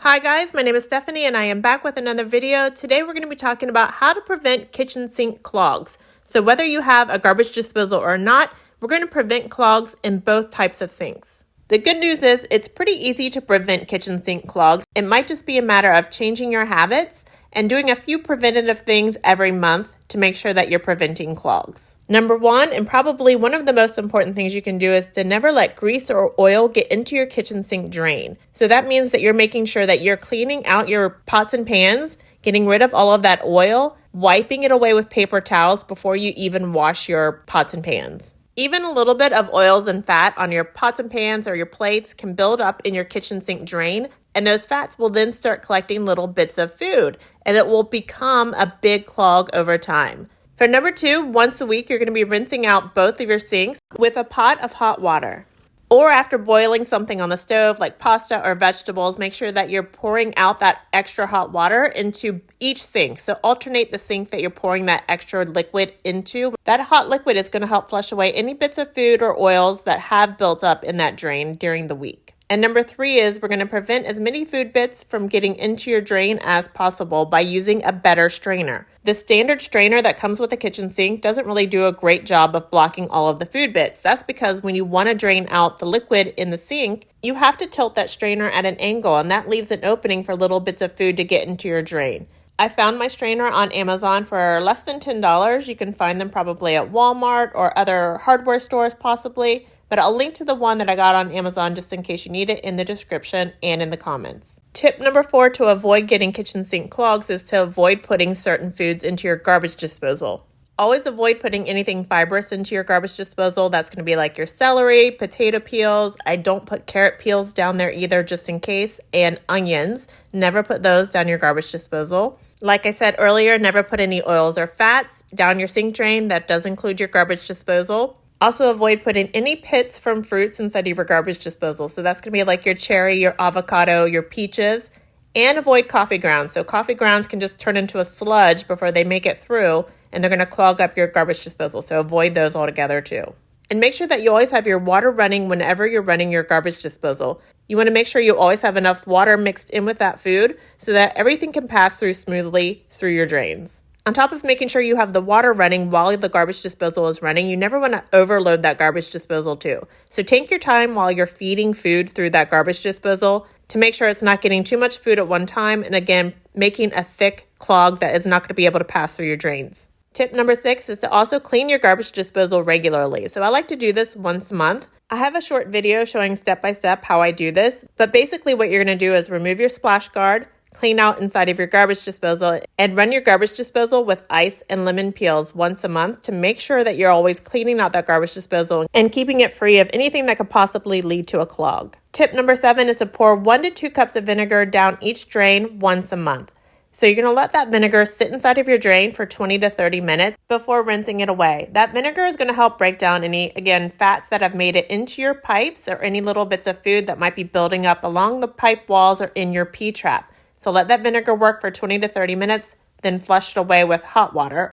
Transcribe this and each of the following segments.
Hi guys, my name is Stephanie and I am back with another video. Today we're going to be talking about how to prevent kitchen sink clogs. So whether you have a garbage disposal or not, we're going to prevent clogs in both types of sinks. The good news is it's pretty easy to prevent kitchen sink clogs. It might just be a matter of changing your habits and doing a few preventative things every month to make sure that you're preventing clogs. Number one, and probably one of the most important things you can do, is to never let grease or oil get into your kitchen sink drain. So that means that you're making sure that you're cleaning out your pots and pans, getting rid of all of that oil, wiping it away with paper towels before you even wash your pots and pans. Even a little bit of oils and fat on your pots and pans or your plates can build up in your kitchen sink drain, and those fats will then start collecting little bits of food, and it will become a big clog over time. For number two, once a week, you're going to be rinsing out both of your sinks with a pot of hot water. Or after boiling something on the stove like pasta or vegetables, make sure that you're pouring out that extra hot water into each sink. So alternate the sink that you're pouring that extra liquid into. That hot liquid is going to help flush away any bits of food or oils that have built up in that drain during the week. And number three is we're going to prevent as many food bits from getting into your drain as possible by using a better strainer. The standard strainer that comes with a kitchen sink doesn't really do a great job of blocking all of the food bits. That's because when you want to drain out the liquid in the sink, you have to tilt that strainer at an angle, and that leaves an opening for little bits of food to get into your drain. I found my strainer on Amazon for less than $10. You can find them probably at Walmart or other hardware stores possibly. But I'll link to the one that I got on Amazon just in case you need it in the description and in the comments. Tip number 4 to avoid getting kitchen sink clogs is to avoid putting certain foods into your garbage disposal. Always avoid putting anything fibrous into your garbage disposal. That's going to be like your celery, potato peels. I don't put carrot peels down there either just in case. And onions. Never put those down your garbage disposal. Like I said earlier, never put any oils or fats down your sink drain. That does include your garbage disposal. Also avoid putting any pits from fruits inside of your garbage disposal. So that's going to be like your cherry, your avocado, your peaches. And avoid coffee grounds. So coffee grounds can just turn into a sludge before they make it through, and they're going to clog up your garbage disposal. So avoid those altogether too. And make sure that you always have your water running whenever you're running your garbage disposal. You want to make sure you always have enough water mixed in with that food so that everything can pass through smoothly through your drains. On top of making sure you have the water running while the garbage disposal is running, you never want to overload that garbage disposal too. So take your time while you're feeding food through that garbage disposal to make sure it's not getting too much food at one time, and again, making a thick clog that is not going to be able to pass through your drains. Tip number 6 is to also clean your garbage disposal regularly. So I like to do this once a month. I have a short video showing step-by-step how I do this, but basically what you're going to do is remove your splash guard, clean out inside of your garbage disposal, and run your garbage disposal with ice and lemon peels once a month to make sure that you're always cleaning out that garbage disposal and keeping it free of anything that could possibly lead to a clog. Tip number 7 is to pour 1 to 2 cups of vinegar down each drain once a month. So you're going to let that vinegar sit inside of your drain for 20 to 30 minutes before rinsing it away. That vinegar is going to help break down any, again, fats that have made it into your pipes or any little bits of food that might be building up along the pipe walls or in your P-trap. So let that vinegar work for 20 to 30 minutes, then flush it away with hot water.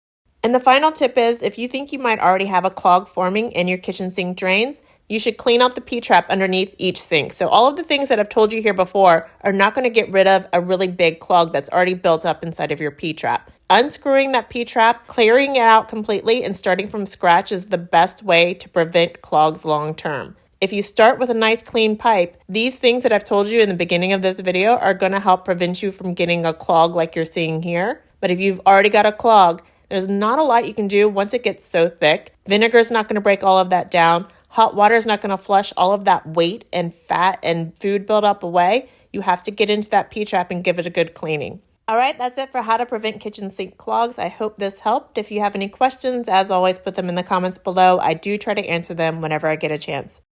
And the final tip is, if you think you might already have a clog forming in your kitchen sink drains, you should clean out the P-trap underneath each sink. So all of the things that I've told you here before are not going to get rid of a really big clog that's already built up inside of your P-trap. Unscrewing that P-trap, clearing it out completely, and starting from scratch is the best way to prevent clogs long term. If you start with a nice clean pipe, these things that I've told you in the beginning of this video are going to help prevent you from getting a clog like you're seeing here. But if you've already got a clog, there's not a lot you can do once it gets so thick. Vinegar is not going to break all of that down. Hot water is not going to flush all of that weight and fat and food buildup away. You have to get into that P-trap and give it a good cleaning. All right, that's it for how to prevent kitchen sink clogs. I hope this helped. If you have any questions, as always, put them in the comments below. I do try to answer them whenever I get a chance.